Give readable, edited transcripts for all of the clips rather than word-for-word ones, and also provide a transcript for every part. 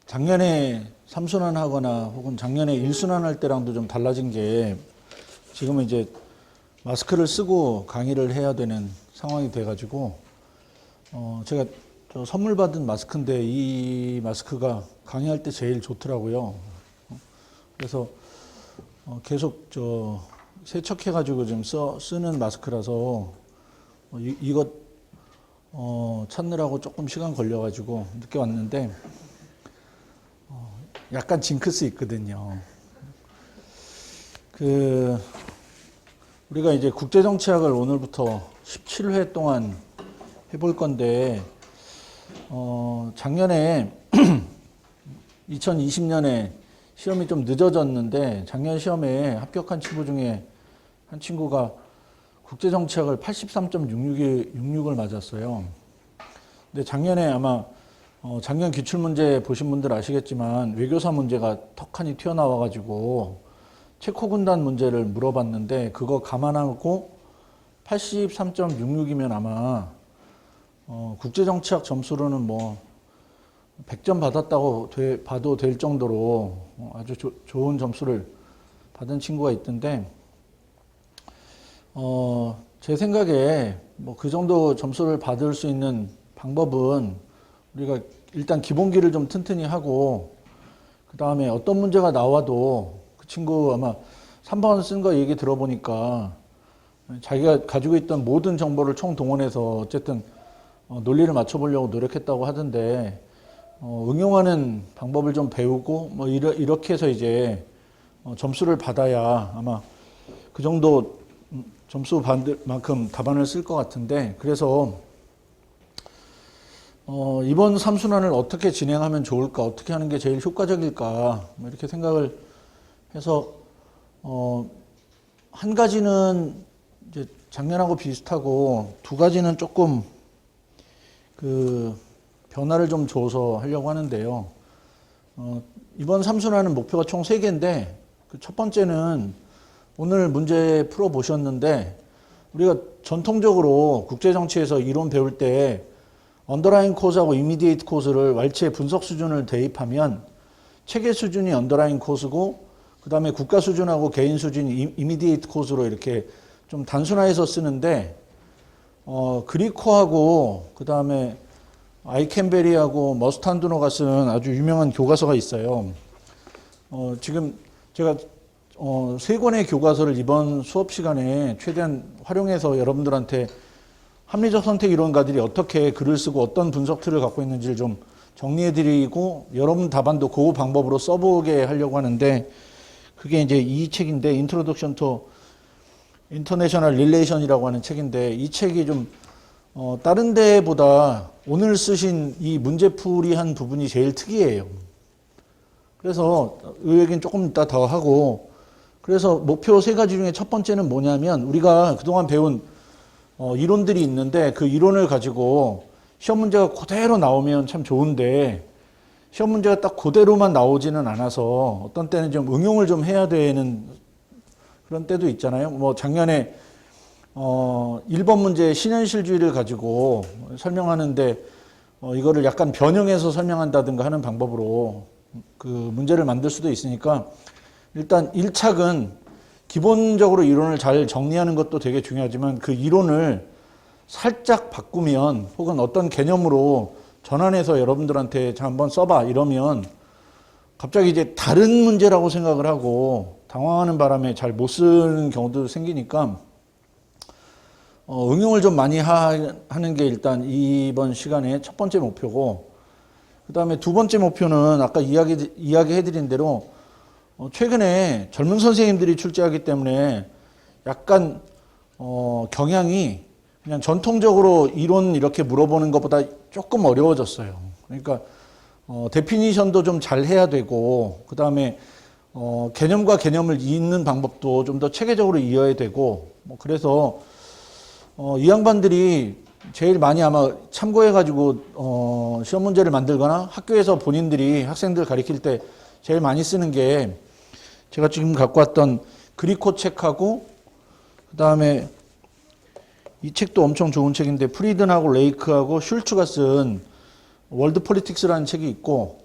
작년에 3순환 하거나 혹은 작년에 1순환 할 때랑도 좀 달라진 게 지금은 이제 마스크를 쓰고 강의를 해야 되는 상황이 돼가지고 제가 선물 받은 마스크인데 이 마스크가 강의할 때 제일 좋더라고요. 그래서 계속 세척해가지고 좀 쓰는 마스크라서 이것 찾느라고 조금 시간 걸려가지고 늦게 왔는데 약간 징크스 있거든요. 우리가 이제 국제정치학을 오늘부터 17회 동안 해볼 건데 작년에 2020년에 시험이 좀 늦어졌는데 작년 시험에 합격한 친구 중에 한 친구가 국제정치학을 83.66을 맞았어요. 근데 작년에 아마 작년 기출문제 보신 분들 아시겠지만 외교사 문제가 턱하니 튀어나와가지고 체코 군단 문제를 물어봤는데 그거 감안하고 83.66이면 아마 국제정치학 점수로는 뭐 100점 받았다고 봐도 될 정도로 아주 좋은 점수를 받은 친구가 있던데 제 생각에 뭐 그 정도 점수를 받을 수 있는 방법은 우리가 일단 기본기를 좀 튼튼히 하고 그 다음에 어떤 문제가 나와도 그 친구 아마 3번 쓴 거 얘기 들어보니까 자기가 가지고 있던 모든 정보를 총동원해서 어쨌든 논리를 맞춰보려고 노력했다고 하던데 응용하는 방법을 좀 배우고 뭐 이렇게 해서 이제 점수를 받아야 아마 그 정도 점수 받을 만큼 답안을 쓸 것 같은데 그래서 이번 3순환을 어떻게 진행하면 좋을까 어떻게 하는 게 제일 효과적일까 뭐 이렇게 생각을 해서 한 가지는 이제 작년하고 비슷하고 두 가지는 조금 변화를 좀 줘서 하려고 하는데요. 이번 3순환은 목표가 총 3개인데 그 첫 번째는 오늘 문제 풀어보셨는데 우리가 전통적으로 국제정치에서 이론 배울 때 언더라인 코스하고 이미디에이트 코스를 왈츠의 분석 수준을 대입하면 체계 수준이 언더라인 코스고 그 다음에 국가 수준하고 개인 수준이 이미디에이트 코스로 이렇게 좀 단순화해서 쓰는데 그리코하고 그 다음에 아이켄베리하고 머스탄두노가 쓴 아주 유명한 교과서가 있어요. 지금 제가 3권의 교과서를 이번 수업 시간에 최대한 활용해서 여러분들한테 합리적 선택 이론가들이 어떻게 글을 쓰고 어떤 분석 틀을 갖고 있는지를 좀 정리해드리고 여러분 답안도 그 방법으로 써보게 하려고 하는데 그게 이제 이 책인데 Introduction to International Relation이라고 하는 책인데 이 책이 좀 다른 데보다 오늘 쓰신 이 문제풀이한 부분이 제일 특이해요. 그래서 이 얘기는 조금 이따 더 하고 그래서 목표 3가지 중에 첫 번째는 뭐냐면 우리가 그동안 배운 이론들이 있는데 그 이론을 가지고 시험 문제가 그대로 나오면 참 좋은데 시험 문제가 딱 그대로만 나오지는 않아서 어떤 때는 좀 응용을 좀 해야 되는 그런 때도 있잖아요. 뭐 작년에 1번 문제 신현실주의를 가지고 설명하는데 이거를 약간 변형해서 설명한다든가 하는 방법으로 그 문제를 만들 수도 있으니까 일단 1착은 기본적으로 이론을 잘 정리하는 것도 되게 중요하지만 그 이론을 살짝 바꾸면 혹은 어떤 개념으로 전환해서 여러분들한테 자 한번 써봐 이러면 갑자기 이제 다른 문제라고 생각을 하고 당황하는 바람에 잘 못 쓰는 경우도 생기니까 응용을 좀 많이 하는 게 일단 이번 시간의 첫 번째 목표고 그 다음에 두 번째 목표는 아까 이야기해드린 대로 최근에 젊은 선생님들이 출제하기 때문에 약간 경향이 그냥 전통적으로 이론 이렇게 물어보는 것보다 조금 어려워졌어요. 그러니까 데피니션도 좀 잘 해야 되고 그 다음에 개념과 개념을 잇는 방법도 좀 더 체계적으로 이어야 되고 뭐 그래서 이 양반들이 제일 많이 아마 참고해가지고 시험 문제를 만들거나 학교에서 본인들이 학생들 가르칠 때 제일 많이 쓰는 게 제가 지금 갖고 왔던 그리코 책하고 그 다음에 이 책도 엄청 좋은 책인데 프리든하고 레이크하고 슐츠가 쓴 월드 폴리틱스라는 책이 있고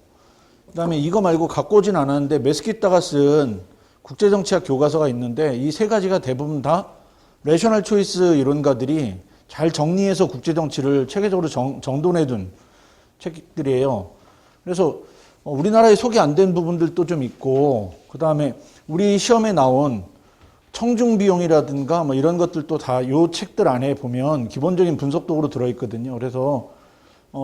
그다음에 이거 말고 갖고 오진 않았는데 메스키타가 쓴 국제정치학 교과서가 있는데 이 세 가지가 대부분 다 레셔널 초이스 이론가들이 잘 정리해서 국제정치를 체계적으로 정돈해둔 책들이에요. 그래서 우리나라에 소개 안 된 부분들도 좀 있고, 그 다음에 우리 시험에 나온 청중비용이라든가 뭐 이런 것들도 다 요 책들 안에 보면 기본적인 분석 도구로 들어있거든요. 그래서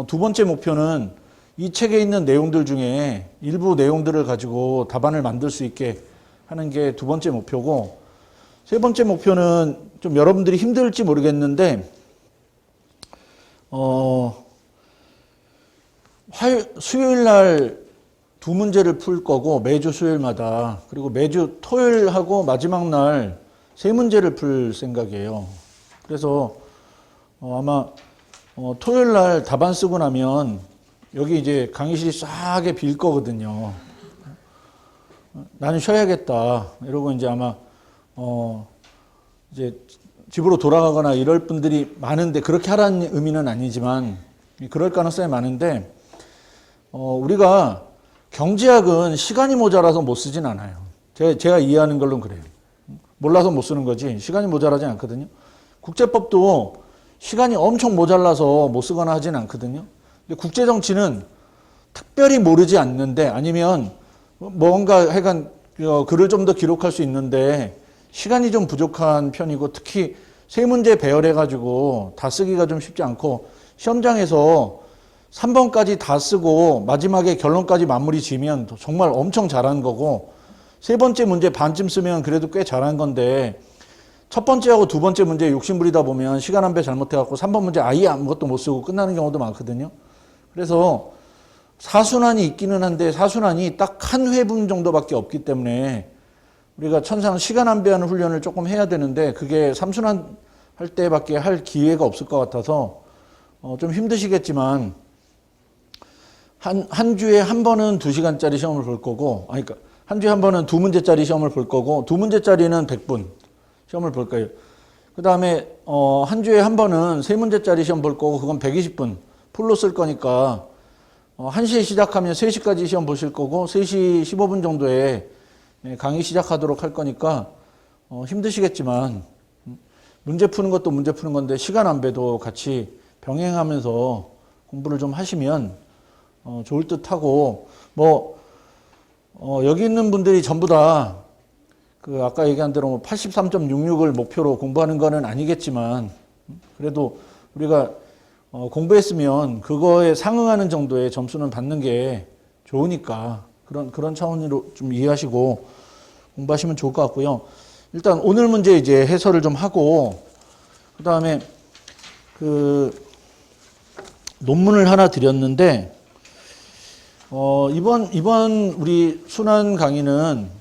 두 번째 목표는 이 책에 있는 내용들 중에 일부 내용들을 가지고 답안을 만들 수 있게 하는 게 두 번째 목표고, 세 번째 목표는 좀 여러분들이 힘들지 모르겠는데 수요일 날 두 문제를 풀 거고 매주 수요일마다, 그리고 매주 토요일하고 마지막 날 세 문제를 풀 생각이에요. 그래서 아마 토요일 날 답안 쓰고 나면 여기 이제 강의실이 싹에 빌 거거든요. 나는 쉬어야겠다 이러고 이제 아마 이제 집으로 돌아가거나 이럴 분들이 많은데, 그렇게 하라는 의미는 아니지만 그럴 가능성이 많은데, 우리가 경제학은 시간이 모자라서 못 쓰진 않아요. 제가 이해하는 걸로는 그래요. 몰라서 못 쓰는 거지 시간이 모자라지 않거든요. 국제법도 시간이 엄청 모자라서 못 쓰거나 하진 않거든요. 근데 국제정치는 특별히 모르지 않는데, 아니면 뭔가 하여간 글을 좀 더 기록할 수 있는데 시간이 좀 부족한 편이고, 특히 세 문제 배열해가지고 다 쓰기가 좀 쉽지 않고, 시험장에서 3번까지 다 쓰고 마지막에 결론까지 마무리 지으면 정말 엄청 잘한 거고, 세 번째 문제 반쯤 쓰면 그래도 꽤 잘한 건데, 첫 번째하고 두 번째 문제 욕심부리다 보면 시간 한 배 잘못해갖고 3번 문제 아예 아무것도 못 쓰고 끝나는 경우도 많거든요. 그래서 사순환이 있기는 한데 사순환이 딱 한 회분 정도밖에 없기 때문에 우리가 천상 시간 안배하는 훈련을 조금 해야 되는데, 그게 삼순환 할 때밖에 할 기회가 없을 것 같아서 좀 힘드시겠지만, 한 주에 한 번은 2시간짜리 시험을 볼 거고, 그러니까 한 주에 한 번은 두 문제짜리 시험을 볼 거고, 두 문제짜리는 100분 시험을 볼 거예요. 그 다음에 한 주에 한 번은 세 문제짜리 시험 볼 거고, 그건 120분 풀로 쓸 거니까 1시에 시작하면 3시까지 시험 보실 거고, 3시 15분 정도에 강의 시작하도록 할 거니까 힘드시겠지만, 문제 푸는 것도 문제 푸는 건데 시간 안배도 같이 병행하면서 공부를 좀 하시면 좋을 듯하고, 여기 있는 분들이 전부 다 그 아까 얘기한 대로 83.66을 목표로 공부하는 거는 아니겠지만, 그래도 우리가 공부했으면 그거에 상응하는 정도의 점수는 받는 게 좋으니까 그런 차원으로 좀 이해하시고 공부하시면 좋을 것 같고요. 일단 오늘 문제 이제 해설을 좀 하고, 그 다음에 그 논문을 하나 드렸는데, 이번 우리 순환 강의는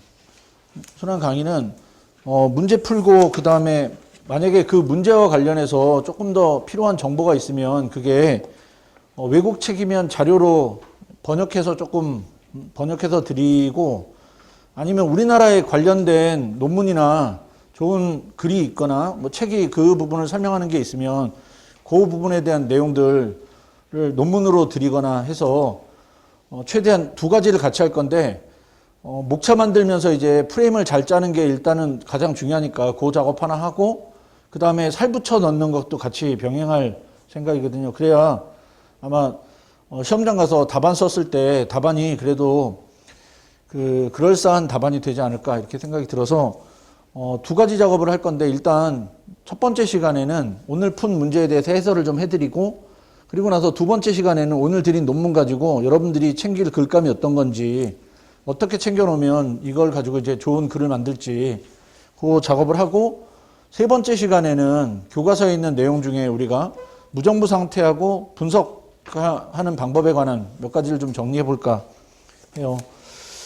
문제 풀고, 그 다음에 만약에 그 문제와 관련해서 조금 더 필요한 정보가 있으면 그게 외국 책이면 자료로 번역해서 드리고, 아니면 우리나라에 관련된 논문이나 좋은 글이 있거나 뭐 책이 그 부분을 설명하는 게 있으면 그 부분에 대한 내용들을 논문으로 드리거나 해서 최대한 두 가지를 같이 할 건데, 목차 만들면서 이제 프레임을 잘 짜는 게 일단은 가장 중요하니까 그 작업 하나 하고, 그 다음에 살 붙여 넣는 것도 같이 병행할 생각이거든요. 그래야 아마 시험장 가서 답안 썼을 때 답안이 그래도 그럴싸한 답안이 되지 않을까 이렇게 생각이 들어서 두 가지 작업을 할 건데, 일단 첫 번째 시간에는 오늘 푼 문제에 대해서 해설을 좀 해드리고, 그리고 나서 두 번째 시간에는 오늘 드린 논문 가지고 여러분들이 챙길 글감이 어떤 건지, 어떻게 챙겨놓으면 이걸 가지고 이제 좋은 글을 만들지 그 작업을 하고, 세 번째 시간에는 교과서에 있는 내용 중에 우리가 무정부 상태하고 분석하는 방법에 관한 몇 가지를 좀 정리해 볼까 해요.